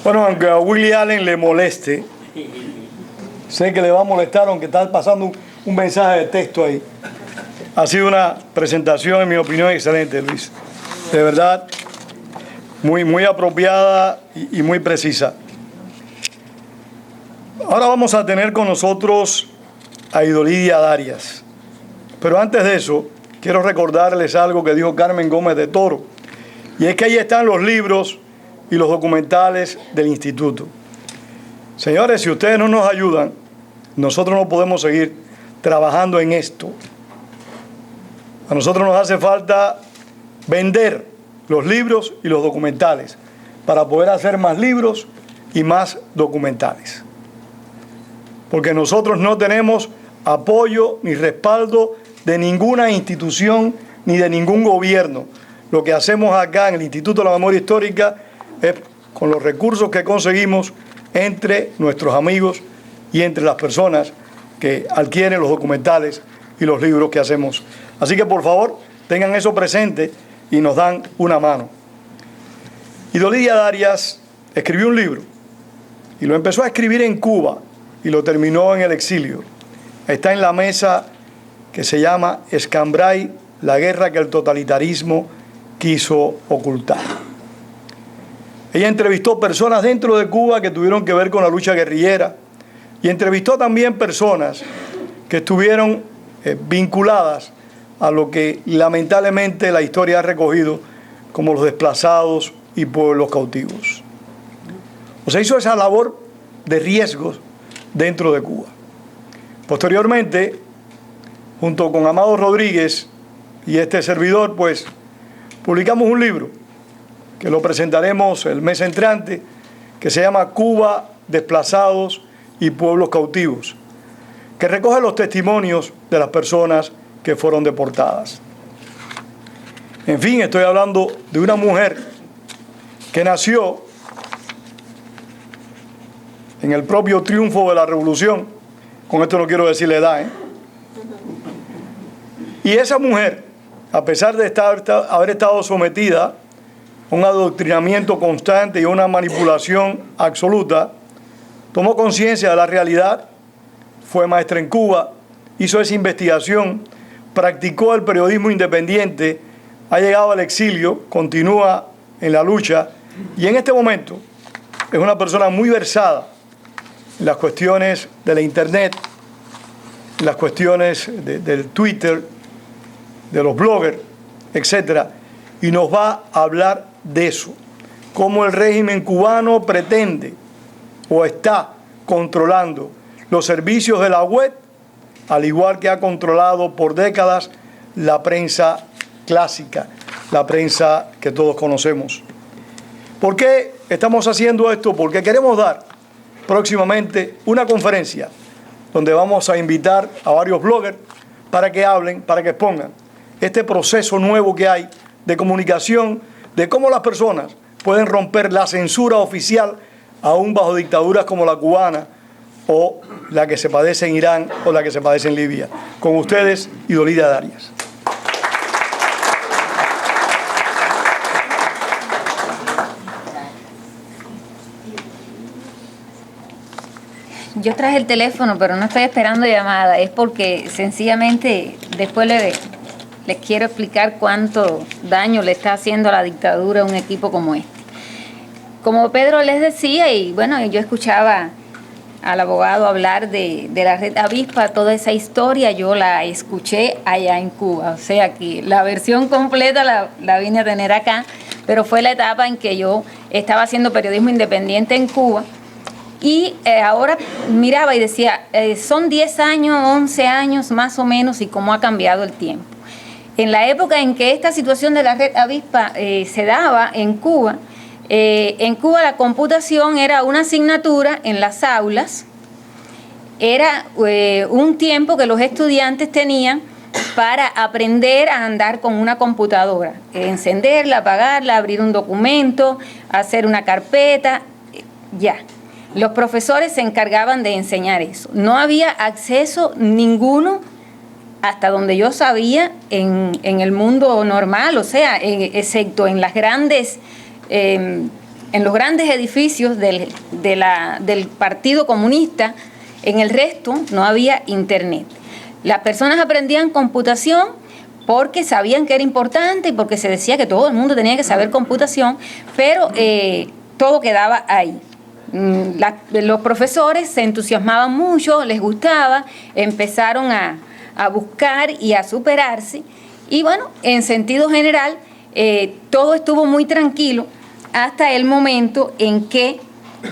Bueno, aunque a Willie Allen le moleste, sé que le va a molestar, aunque está pasando un mensaje de texto ahí. Ha sido una presentación, en mi opinión, excelente, Luis. De verdad, muy apropiada y muy precisa. Ahora vamos a tener con nosotros a Idolidia Darias. Pero antes de eso, quiero recordarles algo que dijo Carmen Gómez de Toro. Y es que ahí están los libros y los documentales del instituto. Señores, si ustedes no nos ayudan, nosotros no podemos seguir trabajando en esto. A nosotros nos hace falta vender los libros y los documentales para poder hacer más libros y más documentales. Porque nosotros no tenemos apoyo ni respaldo de ninguna institución ni de ningún gobierno. Lo que hacemos acá en el Instituto de la Memoria Histórica es con los recursos que conseguimos entre nuestros amigos y entre las personas que adquieren los documentales y los libros que hacemos. Así que por favor tengan eso presente y nos dan una mano. Idolidia Darias escribió un libro y lo empezó a escribir en Cuba y lo terminó en el exilio. Está en la mesa que se llama Escambray, la guerra que el totalitarismo quiso ocultar. Ella entrevistó personas dentro de Cuba que tuvieron que ver con la lucha guerrillera y entrevistó también personas que estuvieron vinculadas a lo que lamentablemente la historia ha recogido como los desplazados y pueblos cautivos. O sea, hizo esa labor de riesgos dentro de Cuba. Posteriormente, junto con Amado Rodríguez y este servidor, pues, publicamos un libro que lo presentaremos el mes entrante, que se llama Cuba, Desplazados y Pueblos Cautivos, que recoge los testimonios de las personas que fueron deportadas. En fin, estoy hablando de una mujer que nació en el propio triunfo de la revolución. Con esto no quiero decir la edad, ¿eh? Y esa mujer, a pesar de haber estado sometida a un adoctrinamiento constante y a una manipulación absoluta, tomó conciencia de la realidad, fue maestra en Cuba, hizo esa investigación, practicó el periodismo independiente, ha llegado al exilio, continúa en la lucha y en este momento es una persona muy versada en las cuestiones de la internet, en las cuestiones del Twitter, de los bloggers, etcétera, y nos va a hablar de eso, cómo el régimen cubano pretende o está controlando los servicios de la web, al igual que ha controlado por décadas la prensa clásica, la prensa que todos conocemos. ¿Por qué estamos haciendo esto? Porque queremos dar próximamente una conferencia donde vamos a invitar a varios bloggers para que hablen, para que expongan este proceso nuevo que hay de comunicación, de cómo las personas pueden romper la censura oficial aún bajo dictaduras como la cubana o la que se padece en Irán o la que se padece en Libia. Con ustedes, Idolidia Darias. Yo traje el teléfono, pero no estoy esperando llamada. Es porque sencillamente después les quiero explicar cuánto daño le está haciendo a la dictadura a un equipo como este. Como Pedro les decía, y bueno, yo escuchaba al abogado hablar de la red Avispa, toda esa historia yo la escuché allá en Cuba. O sea que la versión completa la vine a tener acá, pero fue la etapa en que yo estaba haciendo periodismo independiente en Cuba. Y ahora miraba y decía, son 10 años, 11 años más o menos, y cómo ha cambiado el tiempo. En la época en que esta situación de la red Avispa se daba en Cuba la computación era una asignatura en las aulas, era un tiempo que los estudiantes tenían para aprender a andar con una computadora, encenderla, apagarla, abrir un documento, hacer una carpeta, ya. Los profesores se encargaban de enseñar eso. No había acceso ninguno, hasta donde yo sabía, en el mundo normal, o sea, excepto en las grandes en los grandes edificios del Partido Comunista. En el resto no había internet. Las personas aprendían computación porque sabían que era importante y porque se decía que todo el mundo tenía que saber computación, pero todo quedaba ahí. Los profesores se entusiasmaban mucho, les gustaba, empezaron a buscar y a superarse, y bueno, en sentido general, todo estuvo muy tranquilo hasta el momento en que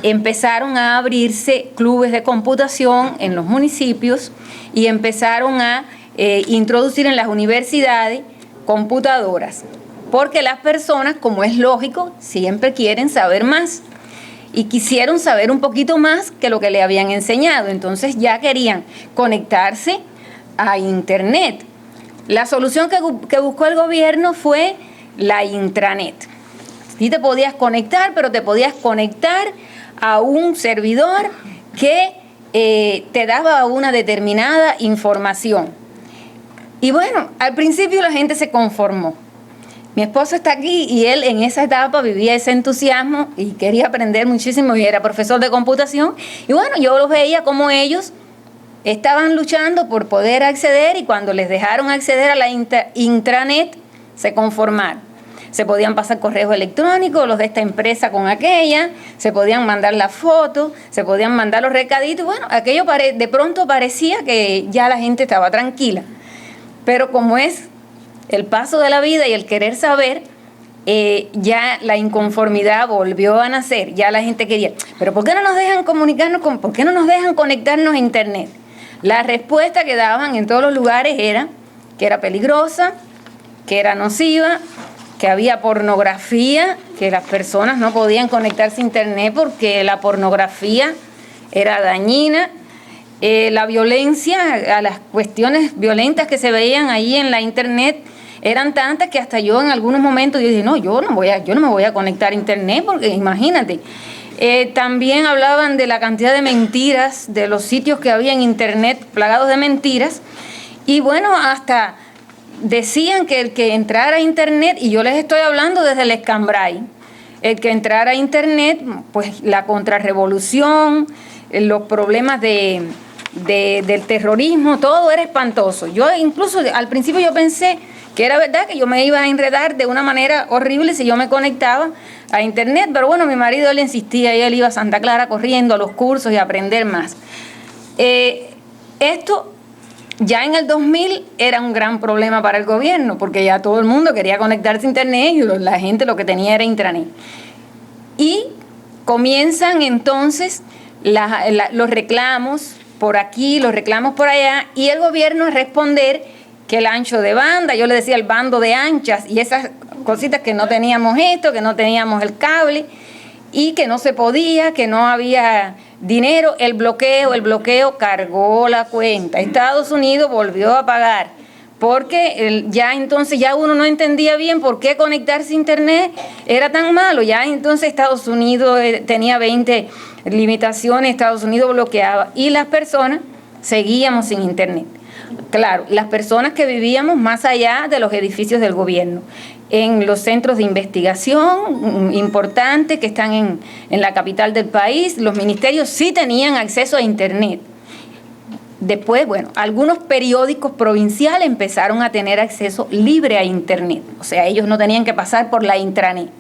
empezaron a abrirse clubes de computación en los municipios y empezaron a introducir en las universidades computadoras, porque las personas, como es lógico, siempre quieren saber más y quisieron saber un poquito más que lo que le habían enseñado. Entonces ya querían conectarse a internet. La solución que buscó el gobierno fue la intranet. Sí te podías conectar, pero te podías conectar a un servidor que te daba una determinada información. Y bueno, al principio la gente se conformó. Mi esposo está aquí y él en esa etapa vivía ese entusiasmo y quería aprender muchísimo y era profesor de computación. Y bueno, yo los veía como ellos estaban luchando por poder acceder, y cuando les dejaron acceder a la intranet se conformaron. Se podían pasar correos electrónicos, los de esta empresa con aquella, se podían mandar las fotos, se podían mandar los recaditos. Bueno, aquello de pronto parecía que ya la gente estaba tranquila. Pero como es el paso de la vida y el querer saber, ya la inconformidad volvió a nacer. Ya la gente quería, pero ¿por qué no nos dejan comunicarnos por qué no nos dejan conectarnos a internet? La respuesta que daban en todos los lugares era que era peligrosa, que era nociva, que había pornografía, que las personas no podían conectarse a internet porque la pornografía era dañina. La violencia, a las cuestiones violentas que se veían ahí en la internet eran tantas que hasta yo en algunos momentos yo dije, no, yo no me voy a conectar a internet, porque imagínate. También hablaban de la cantidad de mentiras, de los sitios que había en internet plagados de mentiras, y bueno, hasta decían que el que entrara a internet, y yo les estoy hablando desde el Escambray, el que entrara a internet, pues la contrarrevolución, los problemas del terrorismo, todo era espantoso. Yo incluso al principio yo pensé que era verdad, que yo me iba a enredar de una manera horrible si yo me conectaba a internet, pero bueno, mi marido le insistía y él iba a Santa Clara corriendo a los cursos y a aprender más. Esto ya en el 2000 era un gran problema para el gobierno, porque ya todo el mundo quería conectarse a internet y la gente lo que tenía era intranet. Y comienzan entonces los reclamos por aquí, los reclamos por allá, y el gobierno a responder que el ancho de banda, yo le decía el bando de anchas y esas cositas, que no teníamos esto, que no teníamos el cable y que no se podía, que no había dinero. El bloqueo cargó la cuenta. Estados Unidos volvió a pagar porque ya entonces ya uno no entendía bien por qué conectarse a internet era tan malo. Ya entonces Estados Unidos tenía 20 limitaciones, Estados Unidos bloqueaba y las personas seguíamos sin internet. Claro, las personas que vivíamos más allá de los edificios del gobierno, en los centros de investigación importantes que están en la capital del país, los ministerios sí tenían acceso a internet. Después, bueno, algunos periódicos provinciales empezaron a tener acceso libre a internet, o sea, ellos no tenían que pasar por la intranet.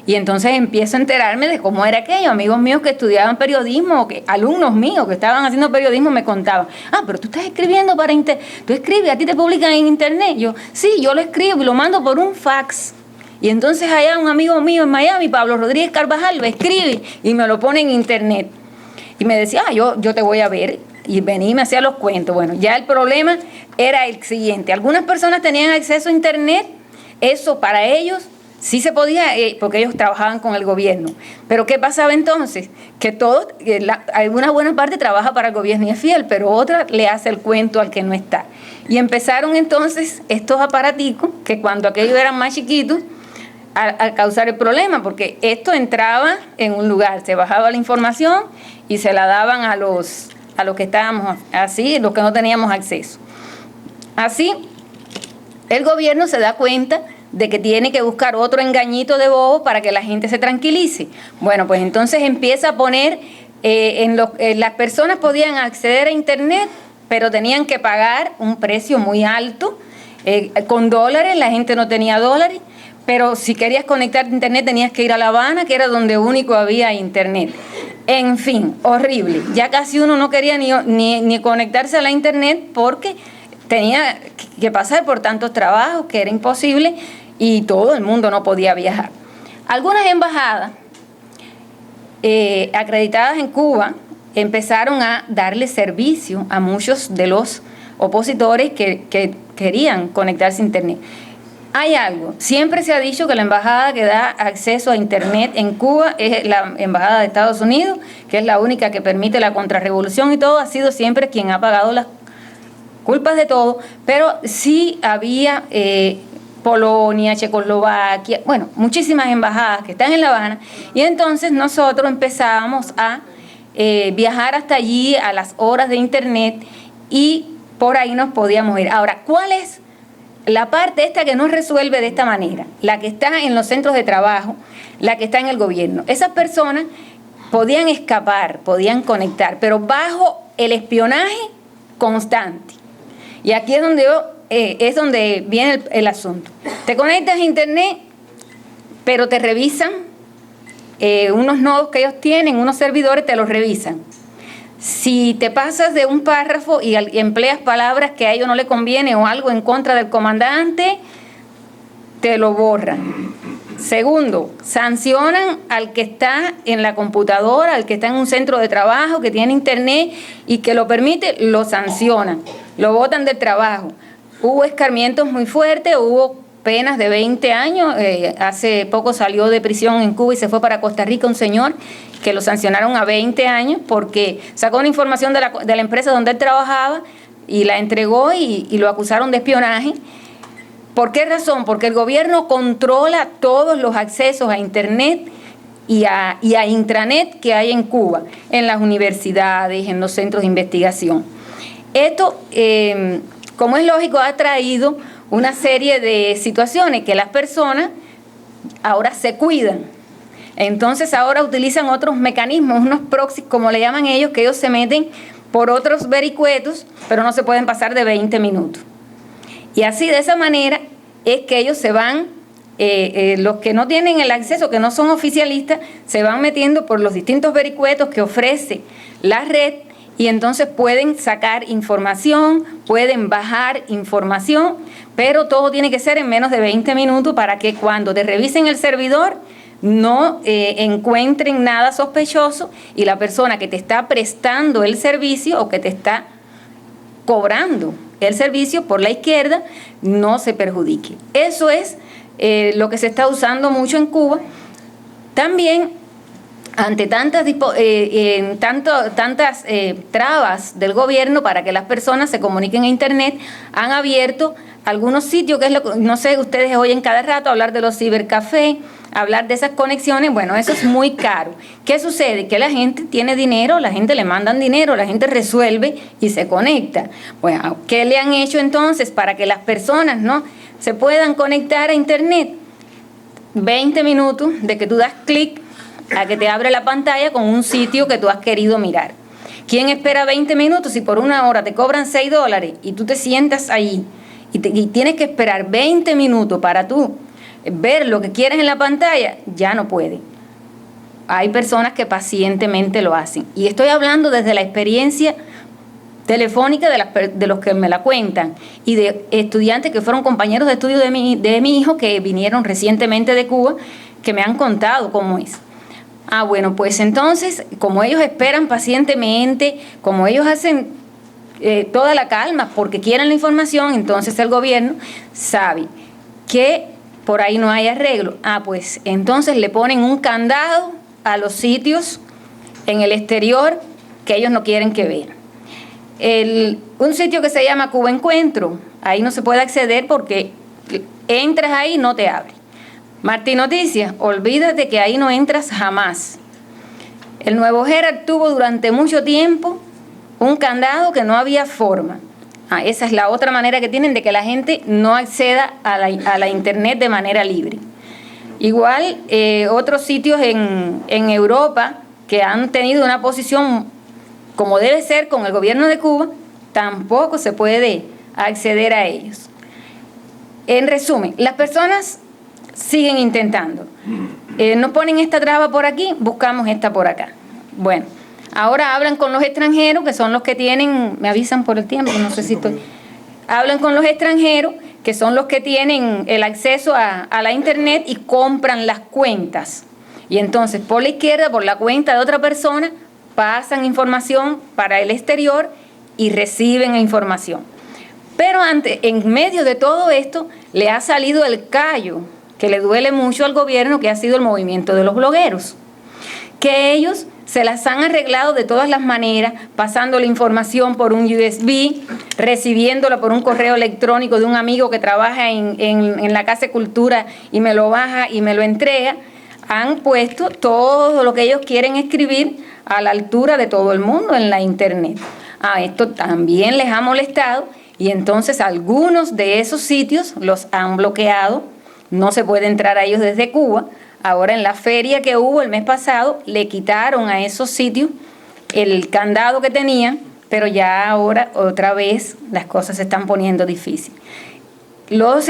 Y entonces empiezo a enterarme de cómo era aquello. Amigos míos que estudiaban periodismo, alumnos míos que estaban haciendo periodismo me contaban, pero tú estás escribiendo para internet, tú escribes, a ti te publican en internet. Yo, sí, yo lo escribo y lo mando por un fax. Y entonces allá un amigo mío en Miami, Pablo Rodríguez Carvajal, lo escribe y me lo pone en internet. Y me decía, yo te voy a ver. Y venía y me hacía los cuentos. Bueno, ya el problema era el siguiente. Algunas personas tenían acceso a internet, eso para ellos sí se podía, porque ellos trabajaban con el gobierno. Pero ¿qué pasaba entonces? Que alguna buena parte trabaja para el gobierno y es fiel, pero otra le hace el cuento al que no está. Y empezaron entonces estos aparaticos, que cuando aquellos eran más chiquitos, a causar el problema, porque esto entraba en un lugar, se bajaba la información y se la daban a los que estábamos así, los que no teníamos acceso. Así, el gobierno se da cuenta de que tiene que buscar otro engañito de bobo para que la gente se tranquilice. Bueno, pues entonces empieza a poner, las personas podían acceder a internet, pero tenían que pagar un precio muy alto, con dólares, la gente no tenía dólares, pero si querías conectar a internet tenías que ir a La Habana, que era donde único había internet. En fin, horrible. Ya casi uno no quería ni conectarse a la internet porque tenía que pasar por tantos trabajos que era imposible y todo el mundo no podía viajar. Algunas embajadas acreditadas en Cuba empezaron a darle servicio a muchos de los opositores que querían conectarse a internet. Hay algo, siempre se ha dicho que la embajada que da acceso a internet en Cuba es la embajada de Estados Unidos, que es la única que permite la contrarrevolución y todo, ha sido siempre quien ha pagado las culpas de todo, pero sí había Polonia, Checoslovaquia, bueno, muchísimas embajadas que están en La Habana, y entonces nosotros empezábamos a viajar hasta allí a las horas de internet y por ahí nos podíamos ir. Ahora, ¿cuál es la parte esta que no resuelve de esta manera? La que está en los centros de trabajo, la que está en el gobierno. Esas personas podían escapar, podían conectar, pero bajo el espionaje constante. Y aquí es donde viene el asunto. Te conectas a internet, pero te revisan unos nodos que ellos tienen, unos servidores te los revisan. Si te pasas de un párrafo y empleas palabras que a ellos no les conviene o algo en contra del comandante, te lo borran. Segundo, sancionan al que está en la computadora, al que está en un centro de trabajo, que tiene internet y que lo permite, lo sancionan, lo botan del trabajo. Hubo escarmientos muy fuertes, hubo penas de 20 años, hace poco salió de prisión en Cuba y se fue para Costa Rica un señor que lo sancionaron a 20 años porque sacó una información de la empresa donde él trabajaba y la entregó y lo acusaron de espionaje. ¿Por qué razón? Porque el gobierno controla todos los accesos a internet y a intranet que hay en Cuba, en las universidades, en los centros de investigación. Esto, como es lógico, ha traído una serie de situaciones que las personas ahora se cuidan. Entonces ahora utilizan otros mecanismos, unos proxies, como le llaman ellos, que ellos se meten por otros vericuetos, pero no se pueden pasar de 20 minutos. Y así, de esa manera, es que ellos se van, los que no tienen el acceso, que no son oficialistas, se van metiendo por los distintos vericuetos que ofrece la red y entonces pueden sacar información, pueden bajar información, pero todo tiene que ser en menos de 20 minutos para que cuando te revisen el servidor no encuentren nada sospechoso y la persona que te está prestando el servicio o que te está cobrando el servicio por la izquierda no se perjudique. Eso es lo que se está usando mucho en Cuba. También, ante tantas trabas del gobierno para que las personas se comuniquen a internet, han abierto algunos sitios, que es no sé, ustedes oyen cada rato hablar de los cibercafés, hablar de esas conexiones. Bueno, eso es muy caro. ¿Qué sucede? Que la gente tiene dinero, la gente le mandan dinero, la gente resuelve y se conecta. Bueno, ¿qué le han hecho entonces para que las personas no se puedan conectar a internet? 20 minutos de que tú das clic a que te abre la pantalla con un sitio que tú has querido mirar. ¿Quién espera 20 minutos si por una hora te cobran $6 y tú te sientas ahí y tienes que esperar 20 minutos para tú ver lo que quieres en la pantalla? Ya no puede. Hay personas que pacientemente lo hacen. Y estoy hablando desde la experiencia telefónica de los que me la cuentan y de estudiantes que fueron compañeros de estudio de mi hijo que vinieron recientemente de Cuba, que me han contado cómo es. Bueno, pues entonces, como ellos esperan pacientemente, como ellos hacen toda la calma porque quieren la información, entonces el gobierno sabe que por ahí no hay arreglo. Pues entonces le ponen un candado a los sitios en el exterior que ellos no quieren que vean. Un sitio que se llama Cuba Encuentro, ahí no se puede acceder porque entras ahí y no te abre. Martín Noticias, olvídate que ahí no entras jamás. El Nuevo Herald tuvo durante mucho tiempo un candado que no había forma. Esa es la otra manera que tienen de que la gente no acceda a la Internet de manera libre. Igual, otros sitios en Europa que han tenido una posición como debe ser con el gobierno de Cuba, tampoco se puede acceder a ellos. En resumen, las personas siguen intentando. Nos ponen esta traba por aquí, buscamos esta por acá. Bueno, ahora hablan con los extranjeros, que son los que tienen, me avisan por el tiempo, no sé si estoy... Hablan con los extranjeros, que son los que tienen el acceso a la Internet y compran las cuentas. Y entonces, por la izquierda, por la cuenta de otra persona, pasan información para el exterior y reciben información. Pero en medio de todo esto, le ha salido el callo que le duele mucho al gobierno, que ha sido el movimiento de los blogueros. Que ellos se las han arreglado de todas las maneras, pasando la información por un USB, recibiéndola por un correo electrónico de un amigo que trabaja en la Casa de Cultura y me lo baja y me lo entrega. Han puesto todo lo que ellos quieren escribir a la altura de todo el mundo en la Internet. Esto también les ha molestado y entonces algunos de esos sitios los han bloqueado. No se puede entrar a ellos desde Cuba. Ahora en la feria que hubo el mes pasado le quitaron a esos sitios el candado que tenían, pero ya ahora otra vez las cosas se están poniendo difíciles. Los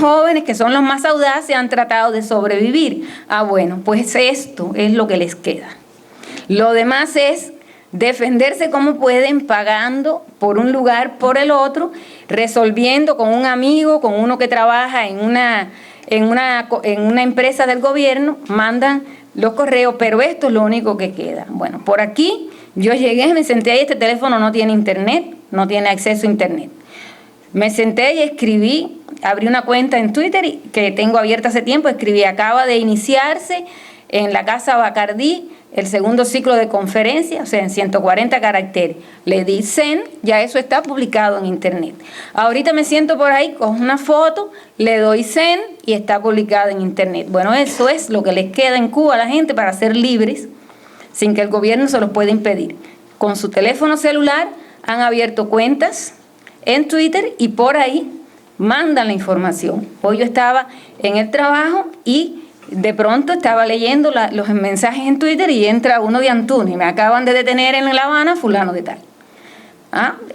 jóvenes, que son los más audaces, han tratado de sobrevivir. Bueno, pues esto es lo que les queda. Lo demás es defenderse como pueden, pagando por un lugar, por el otro, resolviendo con un amigo, con uno que trabaja en una empresa del gobierno, mandan los correos, pero esto es lo único que queda. Bueno, por aquí yo llegué, me senté ahí, este teléfono no tiene internet, no tiene acceso a internet. Me senté y escribí, abrí una cuenta en Twitter que tengo abierta hace tiempo, escribí, acaba de iniciarse en la Casa Bacardí el segundo ciclo de conferencia, o sea, en 140 caracteres. Le di send, ya eso está publicado en internet. Ahorita me siento por ahí, cojo una foto, le doy send y está publicado en internet. Bueno, eso es lo que les queda en Cuba a la gente para ser libres, sin que el gobierno se los pueda impedir. Con su teléfono celular han abierto cuentas en Twitter y por ahí mandan la información. Hoy yo estaba en el trabajo y de pronto estaba leyendo los mensajes en Twitter y entra uno de Antunes, me acaban de detener en La Habana, fulano de tal.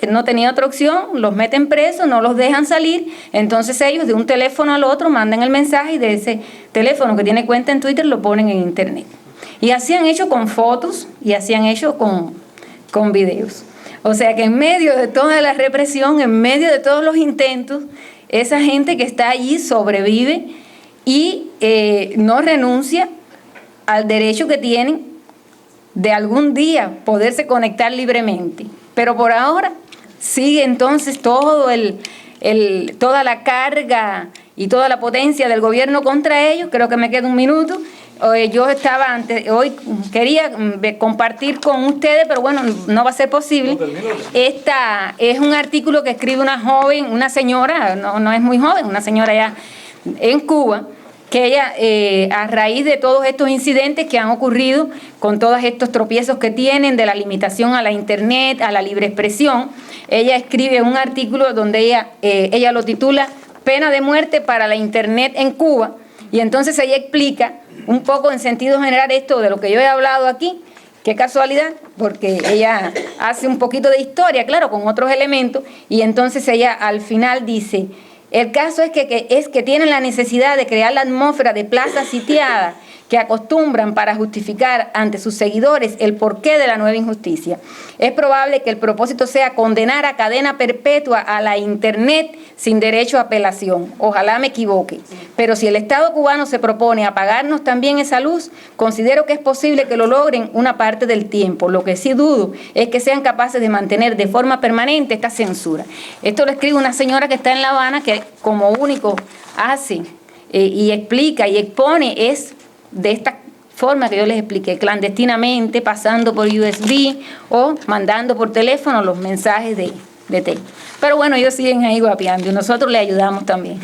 No tenía otra opción, los meten presos, no los dejan salir, entonces ellos de un teléfono al otro mandan el mensaje y de ese teléfono que tiene cuenta en Twitter lo ponen en internet. Y así han hecho con fotos y así han hecho con videos. O sea que en medio de toda la represión, en medio de todos los intentos, esa gente que está allí sobrevive y no renuncia al derecho que tienen de algún día poderse conectar libremente. Pero por ahora sigue entonces toda la carga y toda la potencia del gobierno contra ellos. Creo que me queda un minuto. Hoy quería compartir con ustedes, pero bueno, no va a ser posible. Esta es un artículo que escribe una joven, una señora, no es muy joven, una señora ya en Cuba, que ella, a raíz de todos estos incidentes que han ocurrido, con todos estos tropiezos que tienen, de la limitación a la internet, a la libre expresión, ella escribe un artículo donde ella lo titula Pena de muerte para la internet en Cuba, y entonces ella explica un poco en sentido general esto de lo que yo he hablado aquí. Qué casualidad, porque ella hace un poquito de historia, claro, con otros elementos, y entonces ella al final dice: el caso es que tienen la necesidad de crear la atmósfera de plaza sitiada que acostumbran para justificar ante sus seguidores el porqué de la nueva injusticia. Es probable que el propósito sea condenar a cadena perpetua a la internet sin derecho a apelación. Ojalá me equivoque. Pero si el Estado cubano se propone apagarnos también esa luz, considero que es posible que lo logren una parte del tiempo. Lo que sí dudo es que sean capaces de mantener de forma permanente esta censura. Esto lo escribe una señora que está en La Habana, que como único hace y explica y expone es de esta forma que yo les expliqué, clandestinamente, pasando por USB o mandando por teléfono los mensajes de texto. Pero bueno, ellos siguen ahí guapeando y nosotros les ayudamos también.